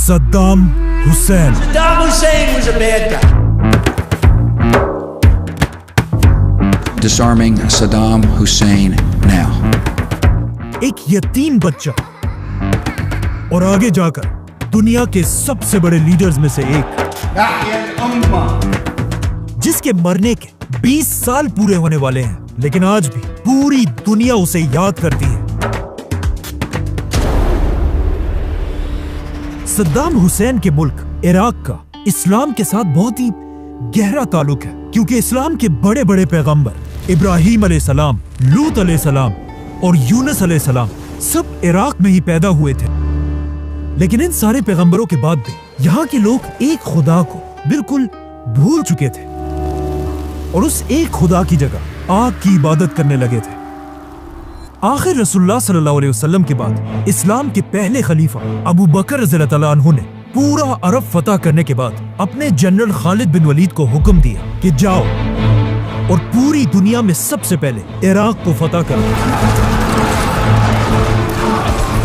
Saddam Hussein. Saddam Hussein was a bad guy. Disarming Saddam Hussein now. एक यतीम बच्चा और आगे जाकर दुनिया के सबसे बड़े लीडर्स में से एक, जिसके मरने के 20 साल पूरे होने वाले हैं, लेकिन आज भी पूरी दुनिया उसे याद करती है। सद्दाम हुसैन के मुल्क इराक का इस्लाम के साथ बहुत ही गहरा ताल्लुक है, क्योंकि इस्लाम के बड़े बड़े पैगंबर इब्राहिम अलैहिस्सलाम, लूत अलैहिस्सलाम और यूनुस अलैहिस्सलाम सब इराक में ही पैदा हुए थे। लेकिन इन सारे पैगंबरों के बाद भी यहाँ के लोग एक खुदा को बिल्कुल भूल चुके थे और उस एक खुदा की जगह आग की इबादत करने लगे थे। आखिर रसूलुल्लाह सल्लल्लाहु अलैहि वसल्लम के बाद इस्लाम के पहले खलीफा अबू बकर रज़ियल्लाहु अन्हु ने पूरा अरब फतह करने के बाद अपने जनरल खालिद बिन वलीद को हुक्म दिया कि जाओ और पूरी दुनिया में सबसे पहले इराक को फतह करो।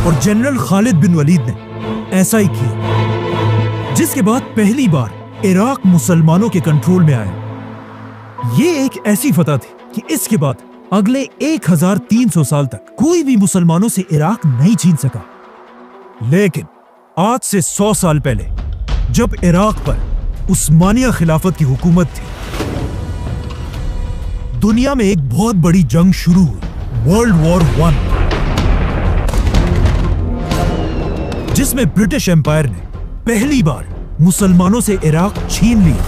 और जनरल खालिद बिन वलीद ने ऐसा ही किया, जिसके बाद पहली बार इराक मुसलमानों के कंट्रोल में आया। ये एक ऐसी फतह थी कि इसके बाद अगले 1300 साल तक कोई भी मुसलमानों से इराक नहीं छीन सका। लेकिन आज से 100 साल पहले जब इराक पर उस्मानिया खिलाफत की हुकूमत थी, दुनिया में एक बहुत बड़ी जंग शुरू हुई, वर्ल्ड वॉर 1, जिसमें ब्रिटिश एम्पायर ने पहली बार मुसलमानों से इराक छीन लिया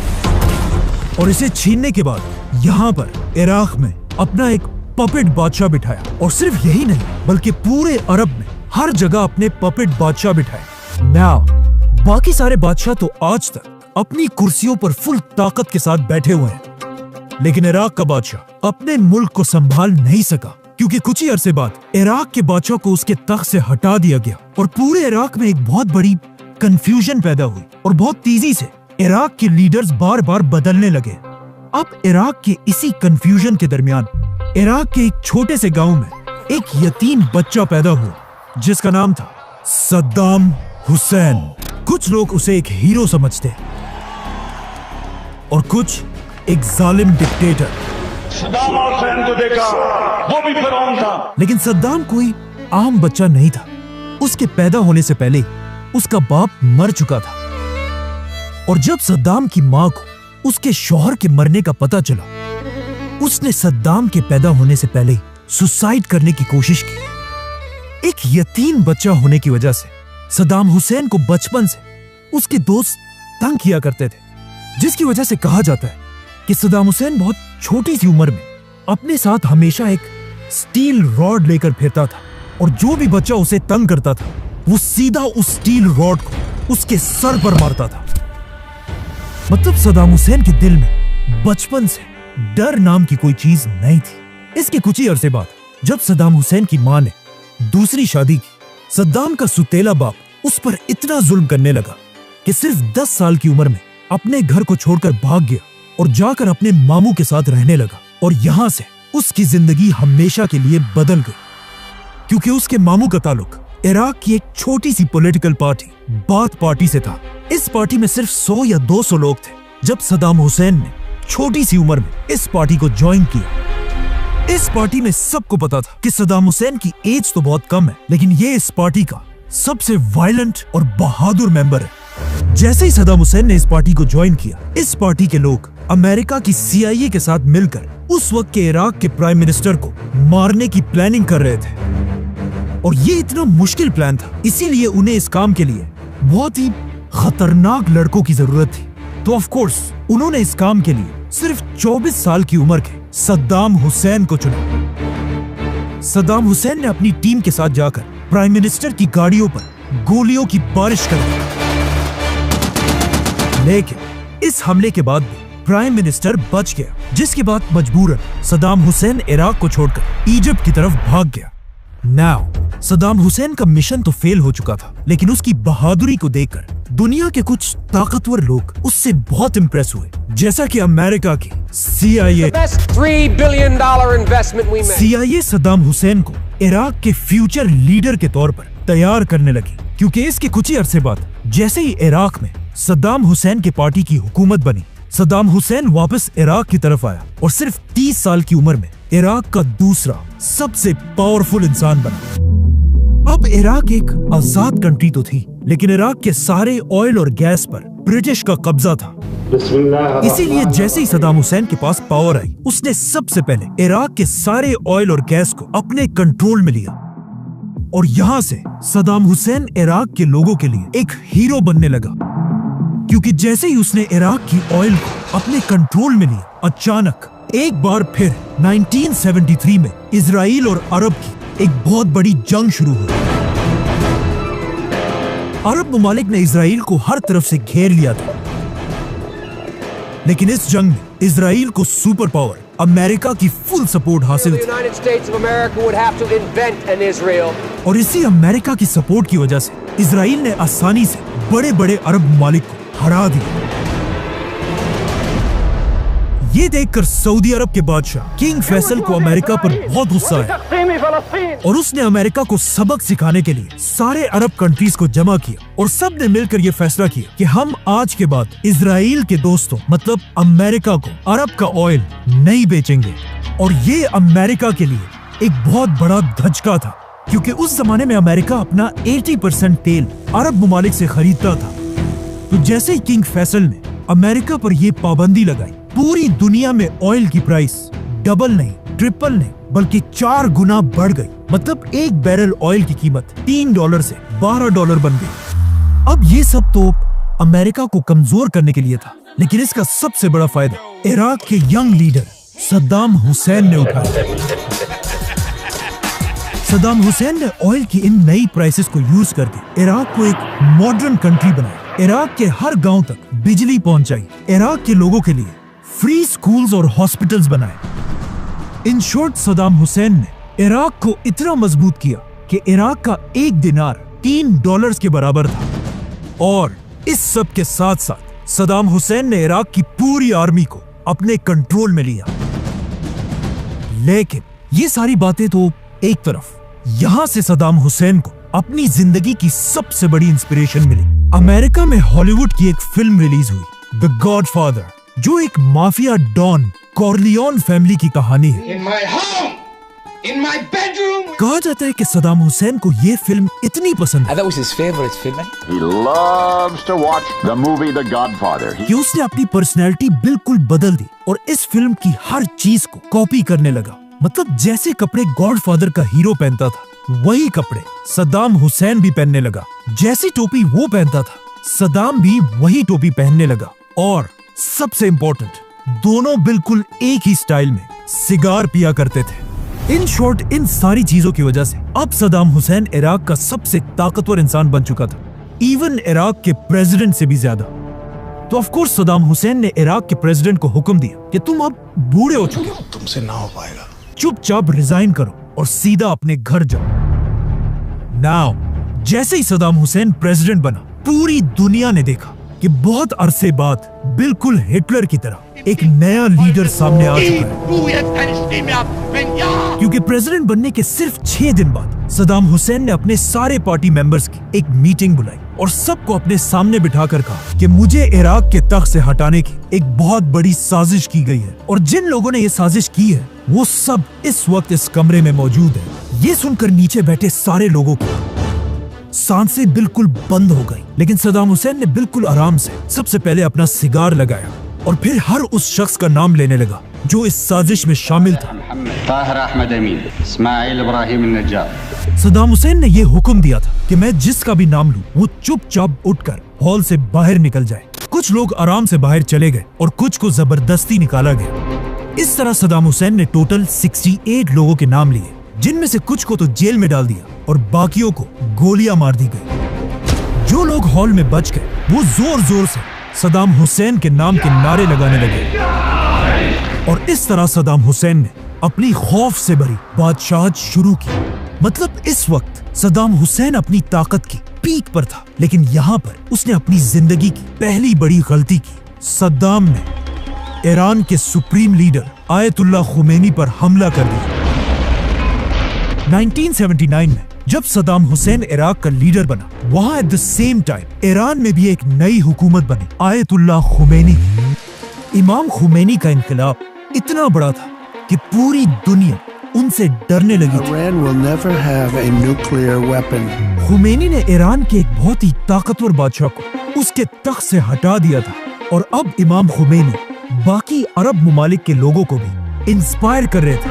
और इसे छीनने के बाद यहां पर इराक में अपना एक पपेट बादशाह बिठाया। और सिर्फ यही नहीं, बल्कि पूरे अरब में हर जगह अपने पपेट बादशाह बिठाए। नाउ बाकी सारे बादशाह तो आज तक अपनी कुर्सियों पर फुल ताकत के साथ बैठे हुए हैं, लेकिन इराक का बादशाह अपने मुल्क को संभाल नहीं सका, क्योंकि कुछ ही अरसे बाद इराक के बादशाह को उसके तख्त से हटा दिया गया और पूरे इराक में एक बहुत बड़ी कंफ्यूजन पैदा हुई और बहुत तेजी से इराक के लीडर्स बार बार बदलने लगे। अब इराक के इसी कंफ्यूजन के दरमियान इराक के एक छोटे से गांव में एक यतीम बच्चा पैदा हुआ, जिसका नाम था सद्दाम हुसैन। कुछ लोग उसे एक हीरो समझते हैं और कुछ एक जालिम डिक्टेटर। सद्दाम हुसैन को देखा, वो भी फिरौन था। लेकिन सद्दाम कोई आम बच्चा नहीं था। उसके पैदा होने से पहले उसका बाप मर चुका था और जब सद्दाम की माँ को उसके शौहर के मरने का पता चला, उसने सद्दाम के पैदा होने से पहले सुसाइड करने की कोशिश की। एक यतीम बच्चा होने की वजह से सद्दाम हुसैन को बचपन से उसके दोस्त तंग किया करते थे, जिसकी वजह से कहा जाता है कि सद्दाम हुसैन बहुत छोटी सी उम्र में अपने साथ हमेशा एक स्टील रॉड लेकर फिरता था और जो भी बच्चा उसे तंग करता था वो सीधा उस स्टील रॉड को उसके सर पर मारता था। मतलब सद्दाम हुसैन के दिल में बचपन से डर नाम की कोई चीज नहीं थी। इसके कुछ ही अरसे बाद जब सद्दाम हुसैन की मां ने दूसरी शादी की, सद्दाम का सुतेला बाप उस पर इतना जुल्म करने लगा कि सिर्फ 10 साल की उम्र में अपने घर को छोड़कर भाग गया और जाकर अपने मामू के साथ रहने लगा। और यहां से उसकी जिंदगी हमेशा के लिए बदल गई, क्योंकि उसके मामू का ताल्लुक इराक की एक छोटी सी पॉलिटिकल पार्टी बाथ पार्टी से था। इस पार्टी में सिर्फ 100 या 200 लोग थे। जब सद्दाम हुसैन ने छोटी सी उम्र में इस पार्टी को ज्वाइन किया, इस पार्टी में सबको पता था कि सद्दाम हुसैन की एज तो बहुत कम है, लेकिन ये इस पार्टी का सबसे वायलेंट और बहादुर मेंबर है। जैसे ही सद्दाम हुसैन ने इस पार्टी को ज्वाइन किया, इस पार्टी के लोग अमेरिका की CIA के साथ मिलकर उस वक्त के इराक के प्राइम मिनिस्टर को मारने की प्लानिंग कर रहे थे। और ये इतना मुश्किल प्लान था, इसीलिए उन्हें इस काम के लिए बहुत ही खतरनाक लड़कों की जरूरत थी। तो ऑफ कोर्स उन्होंने इस काम के लिए सिर्फ 24 साल की उम्र के सद्दाम हुसैन को चुना। सद्दाम हुसैन ने अपनी टीम के साथ जाकर प्राइम मिनिस्टर की गाड़ियों पर गोलियों की बारिश कर दी, लेकिन इस हमले के बाद भी प्राइम मिनिस्टर बच गया, जिसके बाद मजबूरन सद्दाम हुसैन इराक को छोड़कर इजिप्ट की तरफ भाग गया। नाउ सद्दाम हुसैन का मिशन तो फेल हो चुका था, लेकिन उसकी बहादुरी को देखकर दुनिया के कुछ ताकतवर लोग उससे बहुत इंप्रेस हुए, जैसा कि अमेरिका की CIA। $3 billion investment we made. CIA Saddam Hussain को इराक के फ्यूचर लीडर के तौर पर तैयार करने लगी, क्योंकि इसके कुछ ही अरसे बाद जैसे ही इराक में सद्दाम हुसैन की पार्टी की हुकूमत बनी, सद्दाम हुसैन वापस इराक की तरफ आया और सिर्फ 30 साल की उम्र में इराक का दूसरा सबसे पावरफुल इंसान बना। अब इराक एक आजाद कंट्री तो थी, लेकिन इराक के सारे ऑयल और गैस पर ब्रिटिश का कब्जा था। इसीलिए जैसे ही सद्दाम हुसैन के पास पावर आई, उसने सबसे पहले इराक के सारे ऑयल और गैस को अपने कंट्रोल में लिया। और यहाँ से सद्दाम हुसैन इराक के लोगों के लिए एक हीरो बनने लगा, क्योंकि जैसे ही उसने इराक की ऑयल को अपने कंट्रोल में लिया, अचानक एक बार फिर 1973 में इजराइल और अरब की एक बहुत बड़ी जंग शुरू हुई। अरब ममालिक ने इजराइल को हर तरफ से घेर लिया था, लेकिन इस जंग में इजराइल को सुपर पावर अमेरिका की फुल सपोर्ट हासिल थी। और इसी अमेरिका की सपोर्ट की वजह से इजराइल ने आसानी से बड़े बड़े अरब ममालिक को हरा दिया। ये देखकर सऊदी अरब के बादशाह किंग फैसल को अमेरिका पर बहुत गुस्सा आया और उसने अमेरिका को सबक सिखाने के लिए सारे अरब कंट्रीज को जमा किया और सब ने मिलकर ये फैसला किया कि हम आज के बाद इजराइल के दोस्तों मतलब अमेरिका को अरब का ऑयल नहीं बेचेंगे। और ये अमेरिका के लिए एक बहुत बड़ा धचका था, क्योंकि उस जमाने में अमेरिका अपना 80% तेल अरब ममालिक से खरीदता था। तो जैसे ही किंग फैसल ने अमेरिका पर यह पाबंदी लगाई, पूरी दुनिया में ऑयल की प्राइस डबल नहीं, ट्रिपल नहीं, बल्कि 4 गुना बढ़ गई। मतलब एक बैरल ऑयल की कीमत $3 से $12 बन गई। अब ये सब तो अमेरिका को कमजोर करने के लिए था, लेकिन इसका सबसे बड़ा फायदा इराक के यंग लीडर सद्दाम हुसैन ने उठाया। सद्दाम हुसैन ने ऑयल की इन नई प्राइसेस को यूज करके इराक को एक मॉडर्न कंट्री बनाया। इराक के हर गांव तक बिजली पहुंचाई, इराक के लोगों के लिए फ्री स्कूल्स और हॉस्पिटल्स बनाए। इन शॉर्ट सद्दाम हुसैन ने इराक को इतना मजबूत किया कि इराक का एक दिनार $3 के बराबर था। और इस सब के साथ साथ सद्दाम हुसैन ने इराक की पूरी आर्मी को अपने कंट्रोल में लिया। लेकिन ये सारी बातें तो एक तरफ, यहाँ से सद्दाम हुसैन को अपनी जिंदगी की सबसे बड़ी इंस्पिरेशन मिली। अमेरिका में हॉलीवुड की एक फिल्म रिलीज हुई, द गॉडफादर, जो एक माफिया डॉन कॉर्लियोन फैमिली की कहानी है। In my home, in my bedroom. कहा जाता है कि सद्दाम हुसैन को ये फिल्म इतनी पसंद है That was his favorite film. He loves to watch the movie The Godfather. कि उसने अपनी पर्सनैलिटी बिल्कुल बदल दी और इस फिल्म की हर चीज को कॉपी करने लगा। मतलब जैसे कपड़े गॉडफादर का हीरो पहनता था, वही कपड़े सद्दाम हुसैन भी पहनने लगा। जैसी टोपी वो पहनता था, सद्दाम भी वही टोपी पहनने लगा। और सबसे इम्पोर्टेंट, दोनों बिल्कुल एक ही स्टाइल में सिगार पिया करते थे। इन शॉर्ट, इन सारी चीजों की वजह से अब सद्दाम हुसैन इराक का सबसे ताकतवर इंसान बन चुका था, इवन इराक के प्रेसिडेंट से भी ज्यादा। तो ऑफ कोर्स सद्दाम हुसैन ने इराक के प्रेसिडेंट को हुक्म दिया कि तुम अब बूढ़े हो चुके हो, तुमसे ना हो पाएगा, चुपचाप रिजाइन करो और सीधा अपने घर जाओ। नाउ जैसे ही सद्दाम हुसैन प्रेसिडेंट बना, पूरी दुनिया ने देखा कि बहुत अरसे बाद बिल्कुल हिटलर की तरह एक नया लीडर सामने आ चुका है। क्योंकि प्रेसिडेंट बनने के सिर्फ 6 दिन बाद सद्दाम हुसैन ने अपने सारे पार्टी मेंबर्स की एक मीटिंग बुलाई और सबको अपने सामने बिठाकर कहा कि मुझे इराक के तख्त से हटाने की एक बहुत बड़ी साजिश की गई है और जिन लोगों ने ये साजिश की है वो सब इस वक्त इस कमरे में मौजूद है। ये सुनकर नीचे बैठे सारे लोगों को सांसें बिल्कुल बंद हो गई, लेकिन सद्दाम हुसैन ने बिल्कुल आराम से सबसे पहले अपना सिगार लगाया और फिर हर उस शख्स का नाम लेने लगा जो इस साजिश में शामिल था। सद्दाम हुसैन ने यह हुक्म दिया था कि मैं जिसका भी नाम लूं वो चुपचाप उठकर हॉल से बाहर निकल जाए। कुछ लोग आराम से बाहर चले गए और कुछ को जबरदस्ती निकाला गया। इस तरह सद्दाम हुसैन ने टोटल 68 लोगों के नाम लिए, जिनमें से कुछ को तो जेल में डाल दिया और बाकियों को गोलियां मार दी गई। जो लोग हॉल में बच गए वो जोर जोर से सद्दाम हुसैन के नाम के नारे लगाने लगे और इस तरह सद्दाम हुसैन ने अपनी खौफ से भरी बादशाहत शुरू की। मतलब इस वक्त सद्दाम हुसैन अपनी ताकत की पीक पर था, लेकिन यहाँ पर उसने अपनी जिंदगी की पहली बड़ी गलती की। सद्दाम ने ईरान के सुप्रीम लीडर आयतुल्लाह खुमैनी पर हमला कर दिया। 1979 में जब सद्दाम हुसैन इराक का लीडर बना, वहां at the same time Iran में भी एक नई हुकूमत बनी, आयतुल्लाह खुमैनी। इमाम खुमैनी का इनकलाब इतना बड़ा था कि पूरी दुनिया उनसे डरने लगी थी। Iran will never have a nuclear weapon. Khomeini ने ईरान के एक बहुत ही ताकतवर बादशाह को उसके तख्त से हटा दिया था, और अब इमाम खुमैनी बाकी अरब मुमालिक के लोगों को भी इंस्पायर कर रहे थे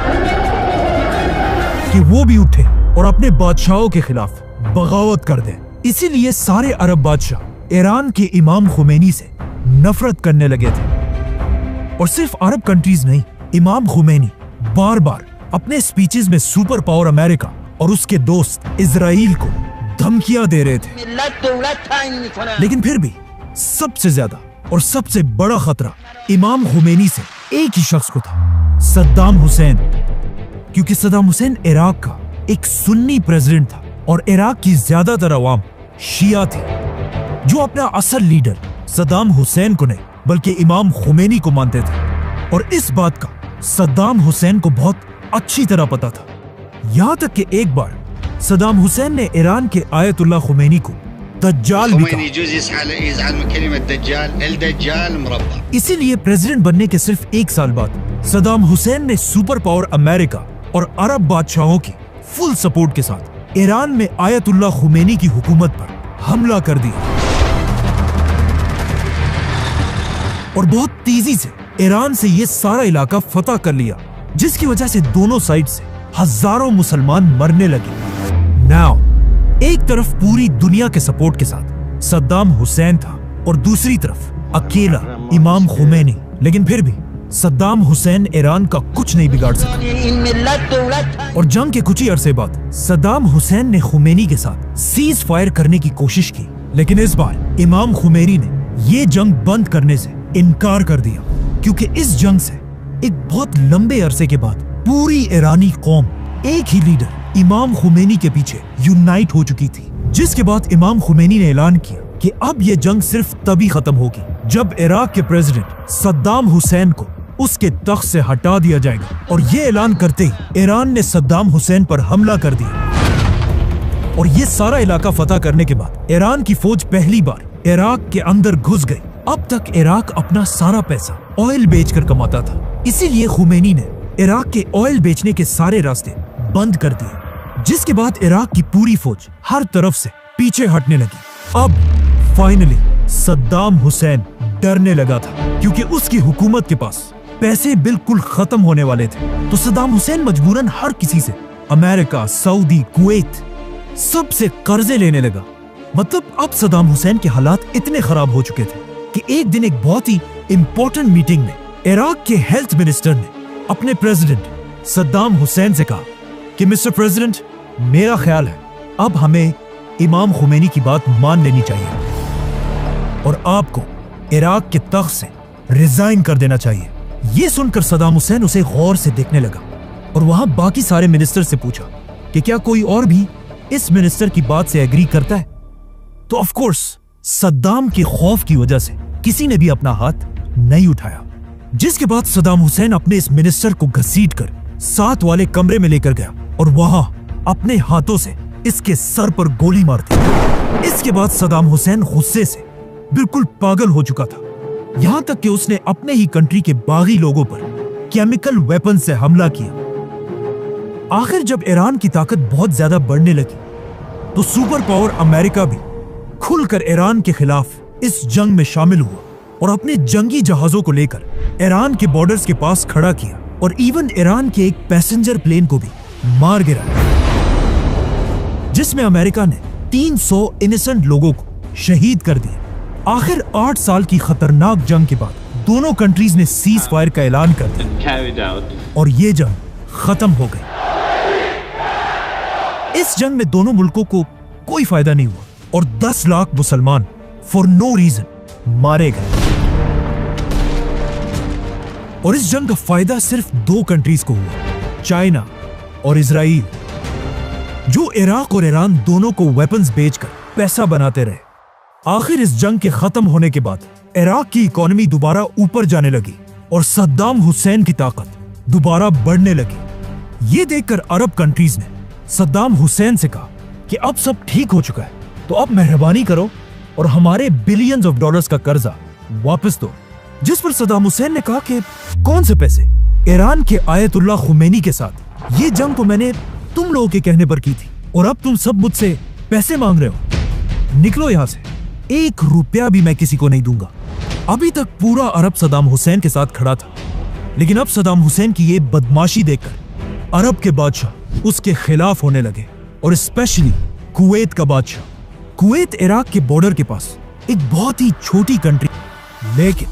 कि वो भी उठे और अपने बादशाहों के खिलाफ बगावत कर दें। इसीलिए सारे अरब बादशाह ईरान के इमाम खुमैनी से नफरत करने लगे थे। और सिर्फ अरब कंट्रीज नहीं, इमाम खुमैनी बार बार अपने स्पीचेस में सुपर पावर अमेरिका और उसके दोस्त इजराइल को धमकियां दे रहे थे। लेकिन फिर भी सबसे ज्यादा और सबसे बड़ा खतरा इमाम खुमैनी से एक ही शख्स को था, सद्दाम हुसैन। क्योंकि सद्दाम हुसैन इराक का एक सुन्नी प्रेसिडेंट था और इराक की ज्यादातर अवाम शिया थी, जो अपना असल लीडर सद्दाम हुसैन को नहीं बल्कि इमाम खुमैनी को मानते थे। और इस बात का सद्दाम हुसैन को बहुत अच्छी तरह पता था। यहाँ तक कि एक बार सद्दाम हुसैन ने ईरान के आयतुल्लाह खुमैनी को दज्जाल भी कहा। इसीलिए प्रेसिडेंट बनने के सिर्फ एक साल बाद सद्दाम हुसैन ने सुपर पावर अमेरिका और अरब बादशाहों की फुल सपोर्ट के साथ ईरान में आयतुल्लाह खुमैनी की हुकूमत पर हमला कर दिया और बहुत तेजी से ईरान से ये सारा इलाका फतह कर लिया, जिसकी वजह से दोनों साइड से हजारों मुसलमान मरने लगे। नाउ एक तरफ पूरी दुनिया के सपोर्ट के साथ सद्दाम हुसैन था और दूसरी तरफ अकेला इमाम खुमैनी। लेकिन फिर भी सद्दाम हुसैन ईरान का कुछ नहीं बिगाड़ सका। और जंग के कुछ ही अरसे बाद सद्दाम हुसैन ने खुमैनी के साथ सीज फायर करने की कोशिश की, लेकिन इस बार इमाम खुमैनी ने ये जंग बंद करने से इनकार कर दिया, क्योंकि इस जंग से एक बहुत लंबे अरसे के बाद पूरी ईरानी कौम एक ही लीडर इमाम खुमैनी के पीछे यूनाइट हो चुकी थी। जिसके बाद इमाम खुमैनी ने ऐलान किया कि अब ये जंग सिर्फ तभी खत्म होगी जब इराक के प्रेसिडेंट सद्दाम हुसैन को उसके तख्त से हटा दिया जाएगा। और ये ऐलान करते ही ईरान ने सद्दाम हुसैन पर हमला कर दिया और ये सारा इलाका फतह करने के बाद ईरान की फौज पहली बार इराक के अंदर घुस गई। अब तक इराक अपना सारा पैसा ऑयल बेचकर कमाता था, इसीलिए खुमैनी ने इराक के ऑयल बेचने के सारे रास्ते बंद कर दिए, जिसके बाद इराक की पूरी फौज हर तरफ से पीछे हटने लगी। अब फाइनली सद्दाम हुसैन डरने लगा था, क्योंकि उसकी हुकूमत के पास पैसे बिल्कुल खत्म होने वाले थे। तो सद्दाम हुसैन मजबूरन हर किसी से, अमेरिका, सऊदी, कुवैत, सबसे कर्जे लेने लगा। मतलब अब सद्दाम हुसैन के हालात इतने खराब हो चुके थे कि एक दिन एक बहुत ही इंपॉर्टेंट मीटिंग में इराक के हेल्थ मिनिस्टर ने अपने प्रेसिडेंट सद्दाम हुसैन से कहा कि मिस्टर प्रेसिडेंट, मेरा ख्याल है अब हमें इमाम खुमैनी की बात मान लेनी चाहिए और आपको इराक के तख्त से रिजाइन कर देना चाहिए। ये सुनकर सद्दाम हुसैन उसे गौर से देखने लगा और वहां बाकी सारे मिनिस्टर से पूछा कि क्या कोई और भी इस मिनिस्टर की बात से एग्री करता है। तो ऑफ कोर्स सद्दाम के खौफ की वजह से किसी ने भी अपना हाथ नहीं उठाया, जिसके बाद सद्दाम हुसैन अपने इस मिनिस्टर को घसीटकर साथ वाले कमरे में लेकर गया और वहां अपने हाथों से इसके सर पर गोली मार दी। इसके बाद सद्दाम हुसैन गुस्से से बिल्कुल पागल हो चुका था, यहां तक कि उसने अपने ही कंट्री के बागी लोगों पर केमिकल वेपन से हमला किया। आखिर जब ईरान की ताकत बहुत ज्यादा बढ़ने लगी तो सुपर पावर अमेरिका भी खुलकर ईरान के खिलाफ इस जंग में शामिल हुआ और अपने जंगी जहाजों को लेकर ईरान के बॉर्डर्स के पास खड़ा किया और इवन ईरान के एक पैसेंजर प्लेन को भी मार गिराया, जिसमें अमेरिका ने 300 इनोसेंट लोगों को शहीद कर दिया। आखिर 8 साल की खतरनाक जंग के बाद दोनों कंट्रीज ने सीज फायर का ऐलान कर दिया और ये जंग खत्म हो गई। इस जंग में दोनों मुल्कों को कोई फायदा नहीं हुआ और 10 लाख मुसलमान फॉर नो रीजन मारे गए। और इस जंग का फायदा सिर्फ 2 कंट्रीज को हुआ, चाइना और इजराइल। जो इराक और ईरान दोनों को वेपन्स बेचकर पैसा बनाते रहे। आखिर इस जंग के खत्म होने के बाद इराक की इकोनॉमी दोबारा ऊपर जाने लगी और सद्दाम हुसैन की ताकत दोबारा बढ़ने लगी। ये देखकर अरब कंट्रीज ने सद्दाम हुसैन से कहा कि अब सब ठीक हो चुका है, तो अब मेहरबानी करो और हमारे बिलियंस ऑफ डॉलर्स का कर्जा वापस दो। जिस पर सद्दाम हुसैन ने कहा कि कौन से पैसे? ईरान के आयतुल्लाह खुमैनी के साथ ये जंग तो मैंने तुम लोगों के कहने पर की थी और अब तुम सब मुझसे पैसे मांग रहे हो। निकलो यहां से, 1 रुपया भी मैं किसी को नहीं दूंगा। अभी तक पूरा अरब सद्दाम हुसैन के साथ खड़ा था, लेकिन अब सद्दाम हुसैन की ये बदमाशी देखकर अरब के बादशाह उसके खिलाफ होने लगे और स्पेशली कुवैत का बादशाह। कुवैत इराक के बॉर्डर के पास एक बहुत ही छोटी कंट्री, लेकिन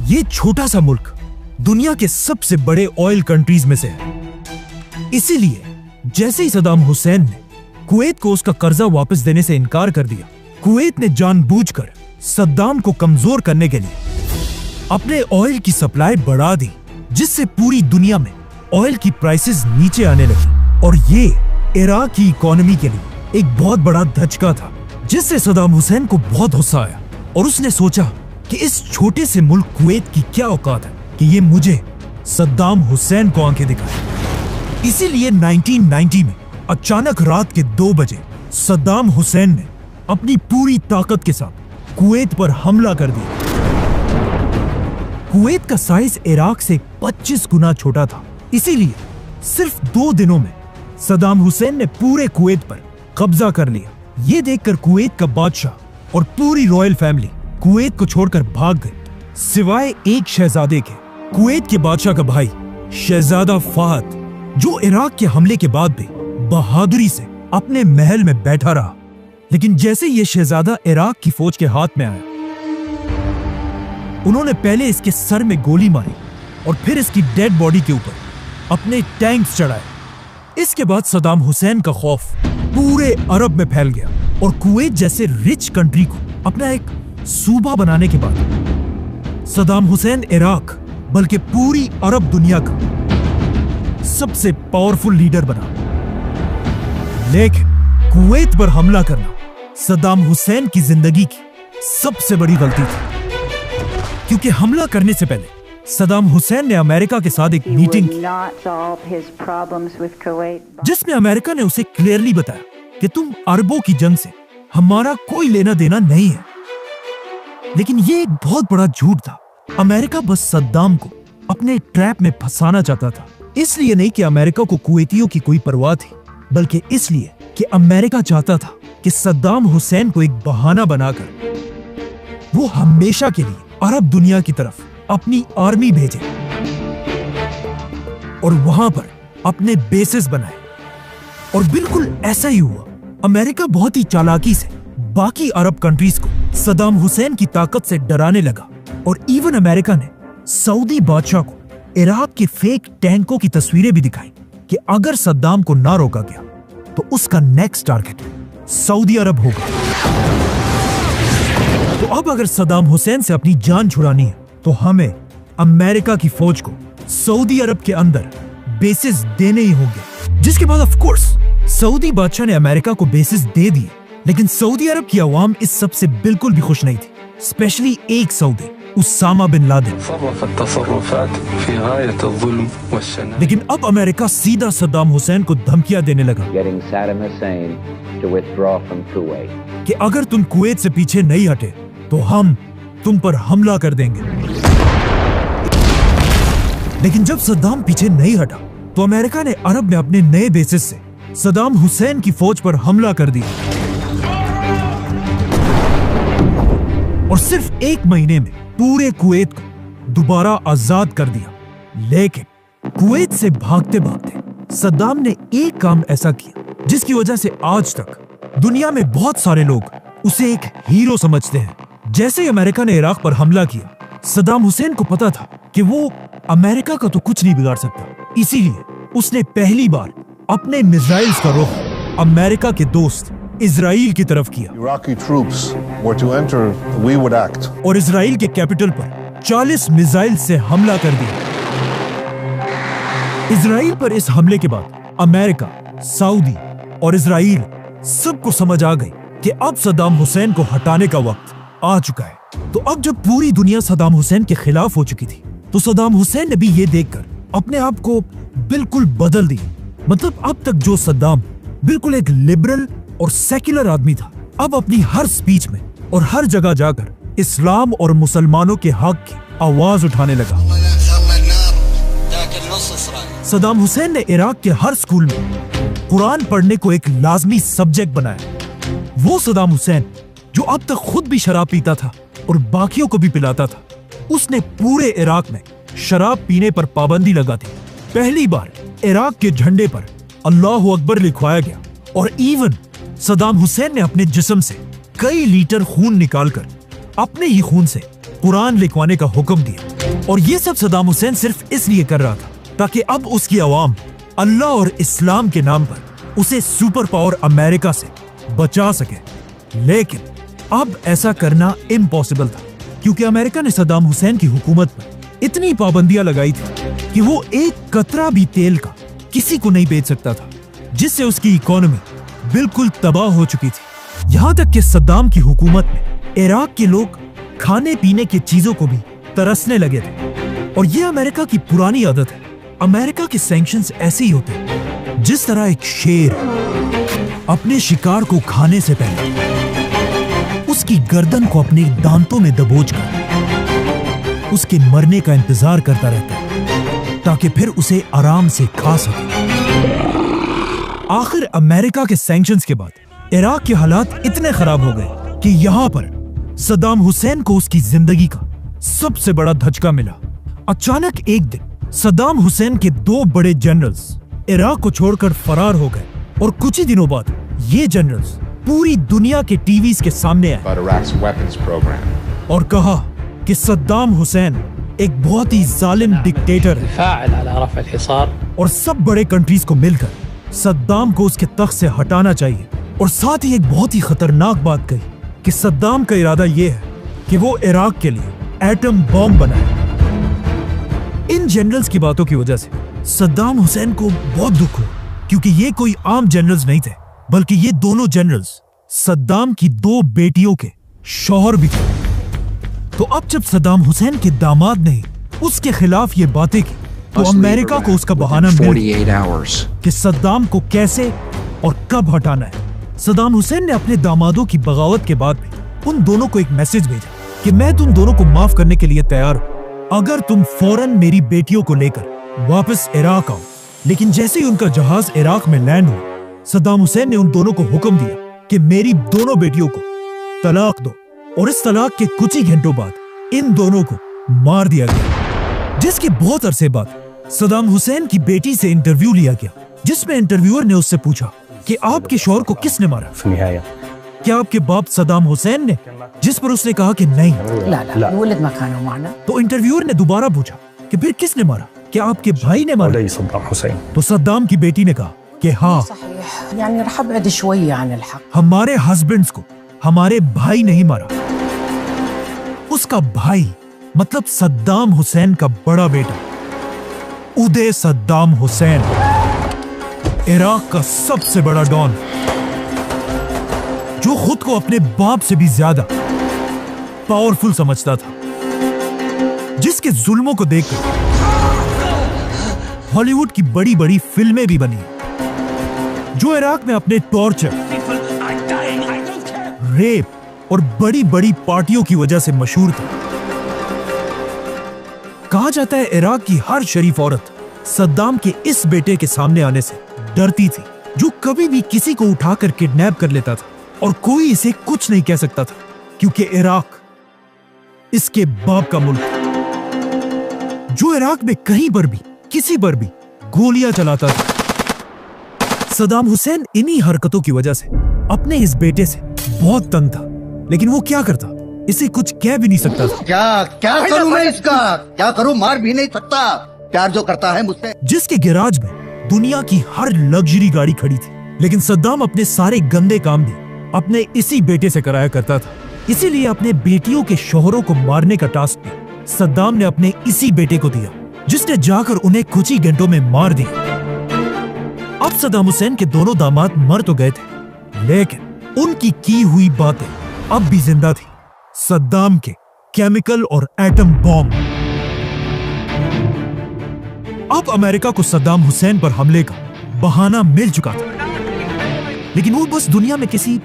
ये छोटा सा मुल्क दुनिया के सबसे बड़े ऑयल कंट्रीज में से है। इसीलिए जैसे ही सद्दाम हुसैन ने कुवैत को उसका कर्जा वापस देने से इनकार कर दिया, कुवैत ने जानबूझकर सद्दाम को कमजोर करने के लिए अपने ऑयल की सप्लाई बढ़ा दी, जिससे पूरी दुनिया में ऑयल की प्राइसेस नीचे आने लगी। और ये इराक की इकोनॉमी के लिए एक बहुत बड़ा धचका था, जिससे सद्दाम हुसैन को बहुत गुस्सा आया और उसने सोचा कि इस छोटे से मुल्क कुवैत की क्या औकात है कि ये मुझे सद्दाम हुसैन को आंखें दिखाए। इसीलिए 1990 में अचानक रात के 2 बजे सद्दाम हुसैन ने अपनी पूरी ताकत के साथ कुवैत पर हमला कर दिया। कुवैत का साइज इराक से 25 गुना छोटा था, इसीलिए सिर्फ 2 दिनों में सद्दाम हुसैन ने पूरे कुवैत पर कब्जा कर लिया। ये देखकर कुवैत का बादशाह और पूरी रॉयल फैमिली कुवैत को छोड़कर भाग गए, सिवाय एक शहजादे के, कुवैत के बादशाह का भाई शहजादा फाहद, जो इराक के हमले के बाद भी बहादुरी से अपने महल में बैठा रहा। लेकिन जैसे ये शहजादा इराक की फौज के हाथ में आया, उन्होंने पहले इसके सर में गोली मारी और फिर इसकी डेड बॉडी के ऊपर अपने टैंक्स चढ़ाए। इसके बाद सद्दाम हुसैन का खौफ पूरे अरब में फैल गया और कुवैत जैसे रिच कंट्री को अपना एक सूबा बनाने के बाद सद्दाम हुसैन इराक बल्कि पूरी अरब दुनिया का सबसे पावरफुल लीडर बना। लेकिन कुवैत पर हमला करना सद्दाम हुसैन की जिंदगी की सबसे बड़ी गलती थी, क्योंकि हमला करने से पहले सद्दाम हुसैन ने अमेरिका के साथ एक मीटिंग की, जिसमें अमेरिका ने उसे क्लियरली बताया कि तुम अरबों की जंग से हमारा कोई लेना देना नहीं है। लेकिन ये एक बहुत बड़ा झूठ था। अमेरिका बस सद्दाम को अपने ट्रैप में फंसाना चाहता था। इसलिए नहीं कि अमेरिका को कुवैतियों की कोई परवाह थी, बल्कि इसलिए कि अमेरिका चाहता था कि सद्दाम हुसैन को एक बहाना बनाकर वो हमेशा के लिए अरब दुनिया की तरफ अपनी आर्मी भेजे और वहां पर अपने बेसेस बनाए। और बिल्कुल ऐसा ही हुआ। अमेरिका बहुत ही चालाकी से बाकी अरब कंट्रीज को सद्दाम हुसैन की ताकत से डराने लगा और इवन अमेरिका ने सऊदी बादशाह को इराक के फेक टैंकों की तस्वीरें भी दिखाई कि अगर सद्दाम को ना रोका गया तो उसका नेक्स्ट टारगेट सऊदी अरब होगा। तो अब अगर सद्दाम हुसैन से अपनी जान छुड़ानी है तो हमें अमेरिका की फौज को सऊदी अरब के अंदर बेसिस देने ही होंगे। जिसके बाद ऑफ कोर्स सऊदी बादशाह ने अमेरिका को बेसिस दे दिए, लेकिन सऊदी अरब की अवाम इस सब से बिल्कुल भी खुश नहीं थी, स्पेशली एक सऊदी उसामा बिन लादेन। लेकिन अब अमेरिका सीधा सद्दाम हुसैन को धमकियां देने लगा कि अगर तुम कुवैत से पीछे नहीं हटे तो हम तुम पर हमला कर देंगे। लेकिन जब सद्दाम पीछे नहीं हटा तो अमेरिका ने अरब में अपने नए बेसिस से सद्दाम हुसैन की फौज पर हमला कर दिया और सिर्फ 1 महीने में पूरे कुवैत को दोबारा आजाद कर दिया। लेकिन कुवैत से भागते भागते सद्दाम ने एक काम ऐसा किया जिसकी वजह से आज तक दुनिया में बहुत सारे लोग उसे एक हीरो समझते हैं। जैसे ही अमेरिका ने इराक पर हमला किया, सद्दाम हुसैन को पता था कि वो अमेरिका का तो कुछ नहीं बिगाड़ सकता, इसीलिए उसने पहली बार अपने मिसाइल्स का रुख अमेरिका के दोस्त इजराइल की तरफ किया। Iraqi troops were to enter, we would act. और इजराइल के कैपिटल पर 40 मिसाइल से हमला कर दिया। इजराइल पर इस हमले के बाद अमेरिका, सऊदी, और इजराइल सबको समझ आ गई कि अब सद्दाम हुसैन को हटाने का वक्त आ चुका है। तो अब जब पूरी दुनिया सद्दाम हुसैन के खिलाफ हो चुकी थी, तो सद्दाम हुसैन ने भी ये देखकर अपने आप को बिल्कुल बदल दिया। मतलब अब तक जो सद्दाम बिल्कुल एक लिबरल और सेक्युलर आदमी था, अब अपनी हर स्पीच में और हर जगह जाकर इस्लाम और मुसलमानों के हक की आवाज उठाने लगा। सद्दाम हुसैन ने इराक के हर स्कूल में कुरान पढ़ने को एक लाजमी सब्जेक्ट बनाया। वो सद्दाम हुसैन जो अब तक खुद भी शराब पीता था और बाकियों को भी पिलाता था, उसने पूरे इराक में शराब पीने पर पाबंदी लगा दी। पहली बार इराक के झंडे पर अल्लाहु अकबर लिखवाया गया और इवन सद्दाम हुसैन ने अपने जिस्म से कई लीटर खून निकालकर अपने ही खून से कुरान लिखवाने का हुक्म दिया। और ये सब सद्दाम हुसैन सिर्फ इसलिए कर रहा था ताकि अब उसकी आवाम अल्लाह और इस्लाम के नाम पर उसे सुपर पावर अमेरिका से बचा सके। लेकिन अब ऐसा करना इम्पॉसिबल था, क्योंकि अमेरिका ने सद्दाम हुसैन की हुकूमत पर इतनी पाबंदियां लगाई थी कि वो एक कतरा भी तेल का किसी को नहीं बेच सकता था, जिससे उसकी इकोनॉमी बिल्कुल तबाह हो चुकी थी। यहाँ तक कि सद्दाम की हुकूमत में इराक के लोग खाने पीने की चीजों को भी तरसने लगे थे। और ये अमेरिका की पुरानी आदत है। अमेरिका के सैंक्शंस ऐसे ही होते हैं जिस तरह एक शेर अपने शिकार को खाने से पहले उसकी गर्दन को अपने दांतों में दबोचकर उसके मरने का इंतजार करता रहता है ताकि फिर उसे आराम से खा सके। आखिर अमेरिका के सैंक्शंस के बाद इराक के हालात इतने खराब हो गए कि यहां पर सद्दाम हुसैन को उसकी जिंदगी का सबसे बड़ा धचका मिला। अचानक एक दिन सद्दाम हुसैन के 2 बड़े जनरल्स इराक को छोड़कर फरार हो गए और कुछ ही दिनों बाद ये जनरल्स पूरी दुनिया के टीवीज के सामने आए और कहा कि सद्दाम हुसैन एक बहुत ही जालिम डिक्टेटर है और सब बड़े कंट्रीज को मिलकर सद्दाम को उसके तख्त से हटाना चाहिए। और साथ ही एक बहुत ही खतरनाक बात कही कि सद्दाम का इरादा यह है कि वो इराक के लिए एटम बॉम्ब बनाए। इन जनरल्स की बातों की वजह से सद्दाम हुसैन को बहुत दुख हुआ, क्योंकि ये कोई आम जनरल्स नहीं थे, बल्कि ये दोनों जनरल्स सद्दाम की 2 बेटियों के शौहर भी थे। तो अब जब सद्दाम हुसैन के दामाद ने उसके खिलाफ ये बातें की, तो अमेरिका को उसका बहाना मिल गया कि सद्दाम को कैसे और कब हटाना है। सद्दाम हुसैन ने अपने दामादों की बगावत के बाद भी उन दोनों को एक मैसेज भेजा कि मैं तुम दोनों को माफ करने के लिए तैयार हूं अगर तुम फौरन मेरी बेटियों को लेकर वापस इराक आओ। लेकिन जैसे ही उनका जहाज इराक में लैंड हुआ, सद्दाम हुसैन ने उन दोनों को हुक्म दिया कि मेरी दोनों बेटियों को तलाक दो। और इस तलाक के कुछ ही घंटों बाद इन दोनों को मार दिया गया। जिसके बहुत अरसे बाद सद्दाम हुसैन की बेटी से इंटरव्यू लिया गया, जिसमें इंटरव्यूअर ने उससे पूछा कि आपके शौहर को किसने मारा? क्या आपके बाप सद्दाम हुसैन ने? जिस पर उसने कहा कि नहीं। तो इंटरव्यूअर ने दोबारा पूछा कि फिर किसने मारा? क्या आपके भाई ने मारा? तो सद्दाम की बेटी ने कहा कि हाँ, हमारे हस्बैंड्स को हमारे भाई नहीं मारा। उसका भाई मतलब सद्दाम हुसैन का बड़ा बेटा उदय सद्दाम हुसैन, इराक का सबसे बड़ा डॉन, जो खुद को अपने बाप से भी ज्यादा पावरफुल समझता था, जिसके जुल्मों को देखकर हॉलीवुड की बड़ी बड़ी फिल्में भी बनी, जो इराक में अपने टॉर्चर, रेप और बड़ी बड़ी पार्टियों की वजह से मशहूर था। कहा जाता है इराक की हर शरीफ औरत सद्दाम के इस बेटे के सामने आने से डरती थी, जो कभी भी किसी को उठाकर किडनैप कर लेता था और कोई इसे कुछ नहीं कह सकता था, क्योंकि इराक इसके बाप का मुल्क था, जो इराक में कहीं पर भी किसी पर भी गोलियां चलाता था। सद्दाम हुसैन इन्हीं हरकतों की वजह से अपने इस बेटे से बहुत तंग था, लेकिन वो क्या करता, इसे कुछ कह भी नहीं सकता था। क्या करूं मैं इसका? क्या करूं? मार भी नहीं सकता। प्यार जो करता है मुझसे। जिसके गैराज में दुनिया की हर लग्जरी गाड़ी खड़ी थी, लेकिन सद्दाम अपने सारे गंदे काम भी अपने इसी बेटे से कराया करता था। इसीलिए अपने बेटियों के शौहरों को मारने का टास्क भी सद्दाम ने अपने इसी बेटे को दिया, जिसने जाकर उन्हें कुछ ही घंटों में मार दिया। अब सद्दाम हुसैन के दोनों दामाद मर तो गए थे, लेकिन उनकी की हुई बातें अब भी जिंदा थी। सद्दाम के केमिकल और एटम बॉम्ब। अब अमेरिका को सद्दाम हुसैन पर हमले का बहाना मिल चुका था, लेकिन वो बस दुनिया में किसी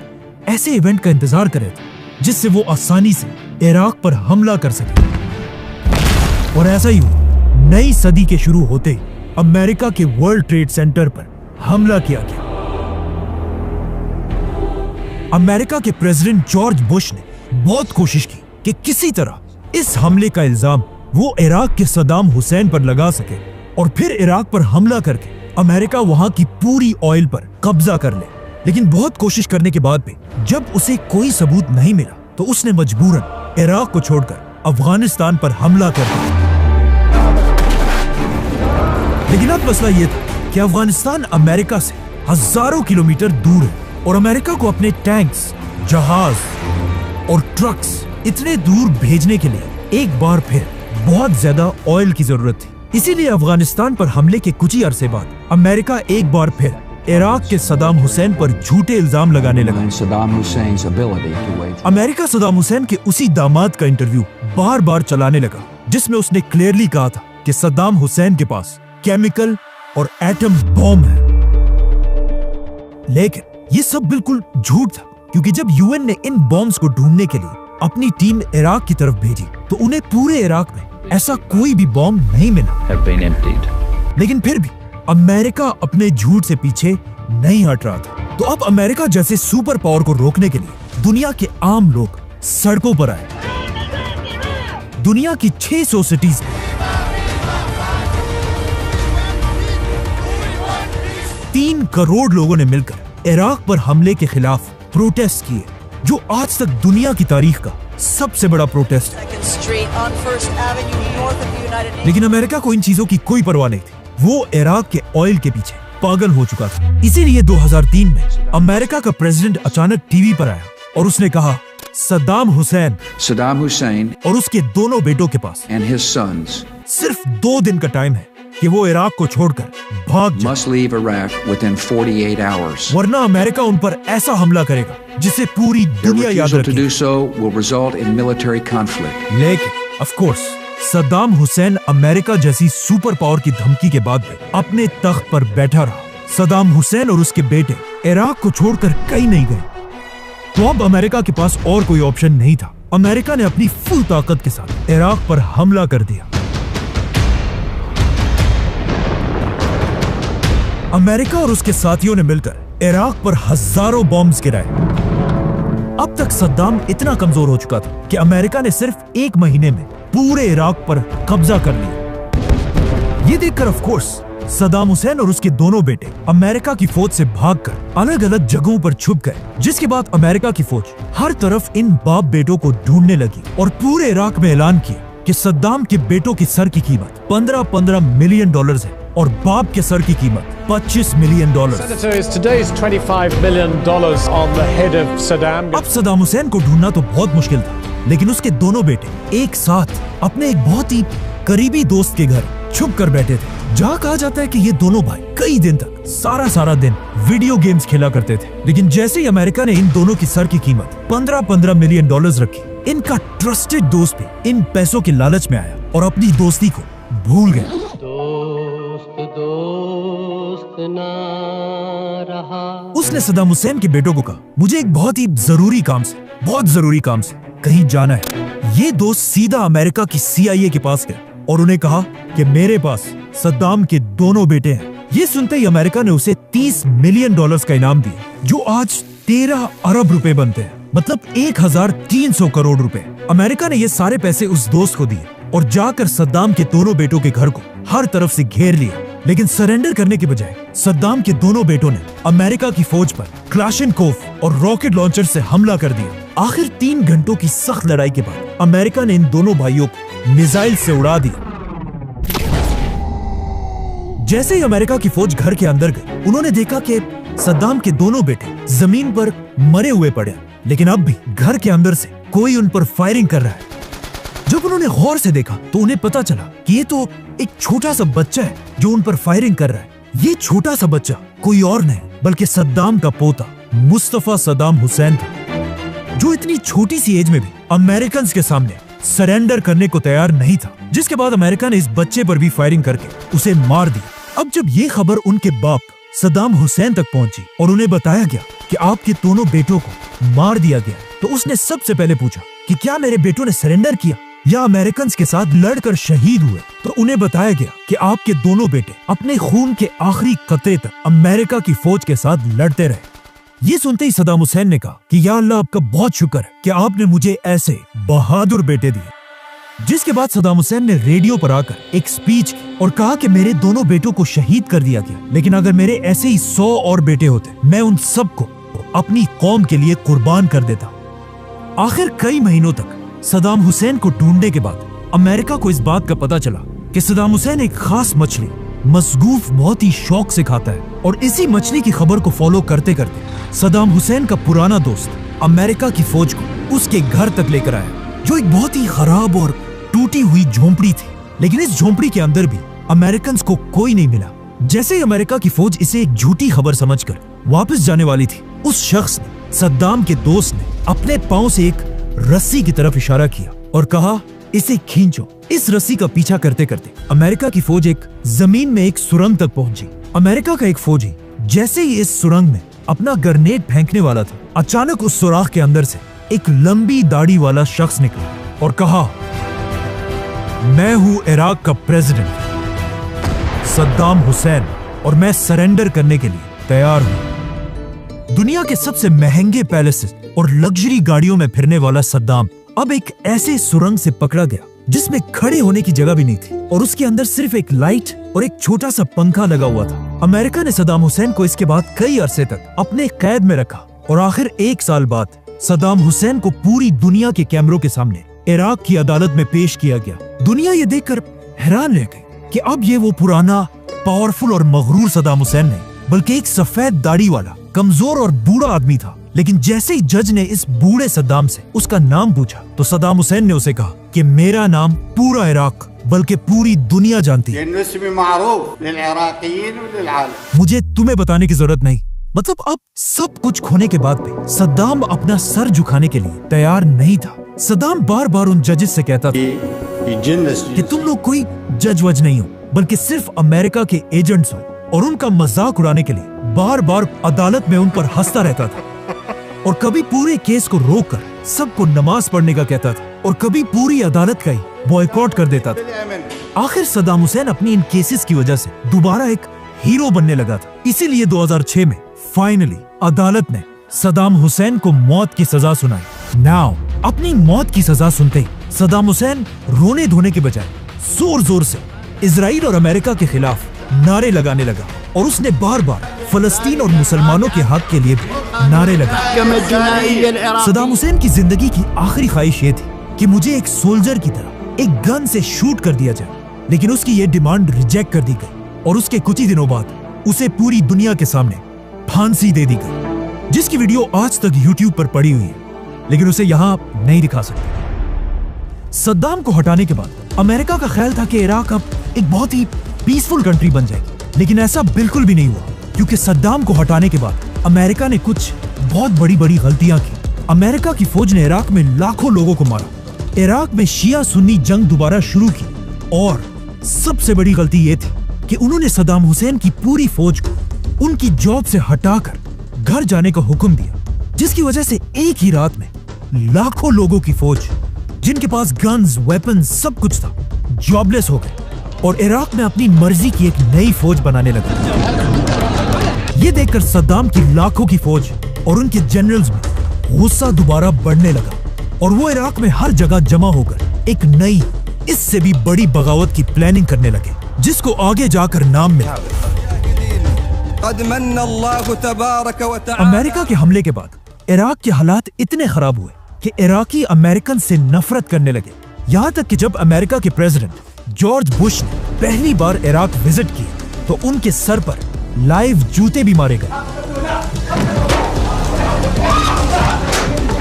ऐसे इवेंट का इंतजार कर रहे थे जिससे वो आसानी से इराक पर हमला कर सके। और ऐसा ही हुआ। नई सदी के शुरू होते ही अमेरिका के वर्ल्ड ट्रेड सेंटर पर हमला किया गया। अमेरिका के प्रेसिडेंट जॉर्ज बुश ने बहुत कोशिश की कि किसी तरह इस हमले का इल्जाम वो इराक के सद्दाम हुसैन पर लगा सके और फिर इराक पर हमला करके अमेरिका वहां की पूरी ऑयल पर कब्जा कर ले। लेकिन बहुत कोशिश करने के बाद भी जब उसे कोई सबूत नहीं मिला तो उसने मजबूरन इराक को छोड़कर अफगानिस्तान पर हमला कर दिया। लेकिन अब मसला यह था कि अफगानिस्तान अमेरिका से हजारों किलोमीटर दूर है और अमेरिका को अपने टैंक्स, जहाज और ट्रक्स इतने दूर भेजने के लिए एक बार फिर बहुत ज्यादा ऑयल की जरूरत थी। इसीलिए अफगानिस्तान पर हमले के कुछ ही अरसे बाद अमेरिका एक बार फिर इराक के सद्दाम हुसैन पर झूठे इल्जाम लगाने लगा। अमेरिका सद्दाम हुसैन के उसी दामाद का इंटरव्यू बार बार चलाने लगा जिसमें उसने क्लियरली कहा था कि सद्दाम हुसैन के पास केमिकल और एटम बॉम्ब है। लेकिन ये सब बिल्कुल झूठ था, क्योंकि जब यूएन ने इन बॉम्ब्स को ढूंढने के लिए अपनी टीम इराक की तरफ भेजी तो उन्हें पूरे इराक में ऐसा कोई भी बॉम्ब नहीं मिला। लेकिन फिर भी अमेरिका अपने झूठ से पीछे नहीं हट रहा था। तो अब अमेरिका जैसे सुपर पावर को रोकने के लिए दुनिया के आम लोग सड़कों पर आए। दुनिया की 600 सिटीज में 3 करोड़ लोगों ने मिलकर इराक पर हमले के खिलाफ प्रोटेस्ट किए, जो आज तक दुनिया की तारीख का सबसे बड़ा प्रोटेस्ट है। लेकिन अमेरिका को इन चीजों की कोई परवाह नहीं थी। वो इराक के ऑयल के पीछे पागल हो चुका था। इसीलिए 2003 में अमेरिका का प्रेसिडेंट अचानक टीवी पर आया और उसने कहा, सद्दाम हुसैन और उसके दोनों बेटों के पास सिर्फ 2 दिन का टाइम है कि वो इराक को छोड़कर भाग जाए, वरना अमेरिका उन पर ऐसा हमला करेगा जिसे पूरी दुनिया याद रखेगी। लेकिन of course Saddam Hussain America जैसी सुपर पावर की धमकी के बाद भी अपने तख्त पर बैठा रहा। सद्दाम हुसैन और उसके बेटे इराक को छोड़कर कहीं नहीं गए। तो अब अमेरिका के पास और कोई ऑप्शन नहीं था। अमेरिका ने अपनी फुल ताकत के साथ इराक पर हमला कर दिया। अमेरिका और उसके साथियों ने मिलकर इराक पर हजारों बॉम्ब्स गिराए। अब तक सद्दाम इतना कमजोर हो चुका था कि अमेरिका ने सिर्फ 1 महीने में पूरे इराक पर कब्जा कर लिया। ये देखकर ऑफ कोर्स सद्दाम हुसैन और उसके दोनों बेटे अमेरिका की फौज से भागकर अलग अलग जगहों पर छुप गए, जिसके बाद अमेरिका की फौज हर तरफ इन बाप बेटों को ढूंढने लगी और पूरे इराक में ऐलान किया कि सद्दाम के बेटों की सर की कीमत $15 मिलियन है और बाप के सर की कीमत $25 मिलियन। अब सद्दाम हुसैन को ढूंढना तो बहुत मुश्किल था, लेकिन उसके दोनों बेटे एक साथ अपने एक बहुत ही करीबी दोस्त के घर छुप कर बैठे थे, जहाँ कहा जाता है कि ये दोनों भाई कई दिन तक सारा दिन वीडियो गेम्स खेला करते थे। लेकिन जैसे ही अमेरिका ने इन दोनों की सर की कीमत $15 मिलियन रखी, इनका ट्रस्टेड दोस्त भी इन पैसों के लालच में आया और अपनी दोस्ती को भूल गया। उसने सद्दाम हुसैन के बेटों को कहा, मुझे एक बहुत जरूरी काम से कहीं जाना है। ये दोस्त सीधा अमेरिका की CIA के पास गया और उन्हें कहा कि मेरे पास सद्दाम के दोनों बेटे हैं। ये सुनते ही अमेरिका ने उसे $30 मिलियन का इनाम दिया, जो आज 13 अरब रुपए बनते हैं, मतलब 1300 करोड़ रुपए। अमेरिका ने ये सारे पैसे उस दोस्त को दिए और जाकर सद्दाम के दोनों बेटों के घर को हर तरफ से घेर लिया। लेकिन सरेंडर करने के बजाय सद्दाम के दोनों बेटों ने अमेरिका की फौज पर क्लाशनकोफ और रॉकेट लॉन्चर से हमला कर दिया। आखिर 3 घंटों की सख्त लड़ाई के बाद अमेरिका ने इन दोनों भाइयों को मिसाइल से उड़ा दिया। जैसे ही अमेरिका की फौज घर के अंदर गई, उन्होंने देखा कि सद्दाम के दोनों बेटे जमीन पर मरे हुए पड़े, लेकिन अब भी घर के अंदर से कोई उन पर फायरिंग कर रहा है। जब उन्होंने गौर से देखा तो उन्हें पता चला कि ये तो एक छोटा सा बच्चा है जो उन पर फायरिंग कर रहा है। ये छोटा सा बच्चा कोई और नहीं बल्कि सद्दाम का पोता मुस्तफा सद्दाम हुसैन था, जो इतनी छोटी सी एज में भी अमेरिकन के सामने सरेंडर करने को तैयार नहीं था। जिसके बाद अमेरिका ने इस बच्चे पर भी फायरिंग करके उसे मार दिया। अब जब ये खबर उनके बाप सद्दाम हुसैन तक पहुंची और उन्हें बताया गया कि आपके दोनों बेटों को मार दिया गया, तो उसने सबसे पहले पूछा कि क्या मेरे बेटों ने सरेंडर किया या अमेरिकन के साथ लड़कर शहीद हुए। तो उन्हें बताया गया कि आपके दोनों बेटे अपने खून के आखिरी कतरे तक अमेरिका की फौज के साथ लड़ते रहे। ये सुनते ही सद्दाम हुसैन ने कहा कि या अल्लाह, आपका बहुत शुक्र है कि आपने मुझे ऐसे बहादुर बेटे दिए। जिसके बाद सद्दाम हुसैन ने रेडियो पर आकर एक स्पीच की और कहा कि मेरे दोनों बेटों को शहीद कर दिया गया, लेकिन अगर मेरे ऐसे ही 100 और बेटे होते, मैं उन सबको अपनी कौम के लिए कुर्बान कर देता। आखिर कई महीनों तक सद्दाम हुसैन को ढूंढने के बाद अमेरिका को इस बात का पता चला कि सद्दाम हुसैन एक खास मछली मसगूफ बहुत ही शौक से खाता है, और इसी मछली की खबर को फॉलो करते करते सद्दाम हुसैन का पुराना दोस्त अमेरिका की फौज को उसके घर तक लेकर आया, जो एक बहुत ही खराब और टूटी हुई झोंपड़ी थी। लेकिन इस झोंपड़ी के अंदर भी अमेरिकन को कोई नहीं मिला। जैसे ही अमेरिका की फौज इसे एक झूठी खबर समझकर वापस जाने वाली थी, उस शख्स ने, सद्दाम के दोस्त ने, अपने पांव से एक रस्सी की तरफ इशारा किया और कहा, इसे खींचो। इस रस्सी का पीछा करते करते अमेरिका की फौज एक जमीन में एक सुरंग तक पहुंची। अमेरिका का एक फौजी जैसे ही इस सुरंग में अपना ग्रेनेड फेंकने वाला था, अचानक उस सुराख के अंदर से एक लंबी दाढ़ी वाला शख्स निकला और कहा, मैं हूं इराक का प्रेसिडेंट सद्दाम हुसैन और मैं सरेंडर करने के लिए तैयार हूं। दुनिया के सबसे महंगे पैलेसेस और लग्जरी गाड़ियों में फिरने वाला सद्दाम अब एक ऐसे सुरंग से पकड़ा गया जिसमें खड़े होने की जगह भी नहीं थी, और उसके अंदर सिर्फ एक लाइट और एक छोटा सा पंखा लगा हुआ था। अमेरिका ने सद्दाम हुसैन को इसके बाद कई अरसे तक अपने कैद में रखा, और आखिर 1 साल बाद सद्दाम हुसैन को पूरी दुनिया के कैमरों के सामने इराक की अदालत में पेश किया गया। दुनिया ये देखकर हैरान रह गई कि अब ये वो पुराना पावरफुल और मगरूर सद्दाम हुसैन नहीं, बल्कि एक सफेद दाढ़ी वाला कमजोर और बूढ़ा आदमी था। लेकिन जैसे ही जज ने इस बूढ़े सद्दाम से उसका नाम पूछा, तो सद्दाम हुसैन ने उसे कहा कि मेरा नाम पूरा इराक बल्कि पूरी दुनिया जानती है, मुझे तुम्हें बताने की जरूरत नहीं। मतलब अब सब कुछ खोने के बाद भी सद्दाम अपना सर झुकाने के लिए तैयार नहीं था। सद्दाम बार बार उन जजेस से कहता था कि तुम लोग कोई जज वज नहीं हो, बल्कि सिर्फ अमेरिका के एजेंट्स हो, और उनका मजाक उड़ाने के लिए बार बार अदालत में उन पर हंसता रहता था, और कभी पूरे केस को रोककर सबको नमाज पढ़ने का कहता था, और कभी पूरी अदालत का ही बॉयकॉट कर देता था। आखिर सद्दाम हुसैन अपनी इन केसेस की वजह से दोबारा एक हीरो बनने लगा था। इसीलिए 2006 में फाइनली अदालत ने सद्दाम हुसैन को मौत की सजा सुनाई। नाउ अपनी मौत की सजा सुनते ही सद्दाम हुसैन रोने धोने के बजाय जोर जोर से इजराइल और अमेरिका के खिलाफ नारे लगाने लगा, और उसने बार बार फलस्तीन और मुसलमानों के हक के लिए भी नारे लगाए। सद्दाम हुसैन की जिंदगी की आखिरी ख्वाहिश ये थी कि मुझे एक सोल्जर की तरह एक गन से शूट कर दिया जाए, लेकिन उसकी ये डिमांड रिजेक्ट कर दी गई, और उसके कुछ ही दिनों बाद उसे पूरी दुनिया के सामने फांसी दे दी गई, जिसकी वीडियो आज तक YouTube पर पड़ी हुई है, लेकिन उसे यहाँ नहीं दिखा सकते। सद्दाम को हटाने के बाद अमेरिका का ख्याल था कि इराक अब एक बहुत ही पीसफुल कंट्री बन जाएगी, लेकिन ऐसा बिल्कुल भी नहीं हुआ, क्योंकि सद्दाम को हटाने के बाद अमेरिका ने कुछ बहुत बड़ी बड़ी गलतियां की। अमेरिका की फौज ने इराक में लाखों लोगों को मारा, इराक में शिया सुन्नी जंग दोबारा शुरू की, और सबसे बड़ी गलती यह थी कि उन्होंने सद्दाम हुसैन की पूरी फौज को उनकी जॉब से हटाकर घर जाने का हुक्म दिया, जिसकी वजह से एक ही रात में लाखों लोगों की फौज, जिनके पास गन्स, वेपन्स, सब कुछ था, जॉबलेस हो गए और इराक में अपनी मर्जी की एक नई फौज बनाने लगे। ये देखकर सद्दाम की लाखों की फौज और उनके जनरल्स में गुस्सा दोबारा बढ़ने लगा, और वो इराक में हर जगह जमा होकर एक नई, इससे भी बड़ी बगावत की प्लानिंग करने लगे, जिसको आगे जाकर नाम मिला। अमेरिका के हमले के बाद इराक के हालात इतने खराब हुए कि इराकी अमेरिकन से नफरत करने लगे, यहाँ तक कि जब अमेरिका के प्रेसिडेंट जॉर्ज बुश ने पहली बार इराक विजिट किया, तो उनके सर पर लाइव जूते भी मारे गए।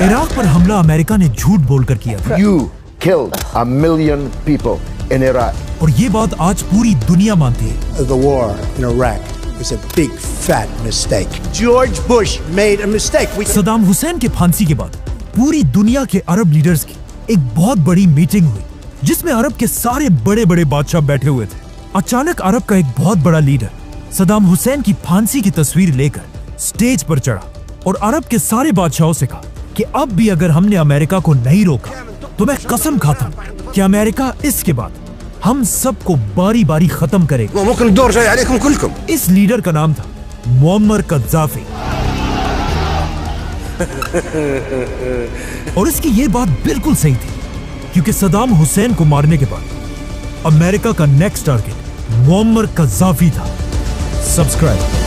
इराक पर हमला अमेरिका ने झूठ बोलकर किया था। You killed a million people in Iraq. और ये बात आज पूरी दुनिया मानती है। The war in Iraq was a big fat mistake. George Bush made a mistake. Saddam Hussain के फांसी के बाद पूरी दुनिया के अरब लीडर्स की एक बहुत बड़ी मीटिंग हुई, जिसमें अरब के सारे बड़े बड़े बादशाह बैठे हुए थे। अचानक अरब का एक बहुत बड़ा लीडर सदाम हुसैन की फांसी की तस्वीर लेकर स्टेज पर चढ़ा और अरब के सारे बादशाहों से कहा कि अब भी अगर हमने अमेरिका को नहीं रोका तो मैं कसम खाता हूं कि अमेरिका इसके बाद हम सबको बारी बारी खत्म करेगा। इस लीडर का नाम था मुअम्मर कद्दाफी। और इसकी ये बात बिल्कुल सही थी, क्योंकि सदाम हुसैन को मारने के बाद अमेरिका का नेक्स्ट टारगेट मुअम्मर कद्दाफी था। सब्सक्राइब।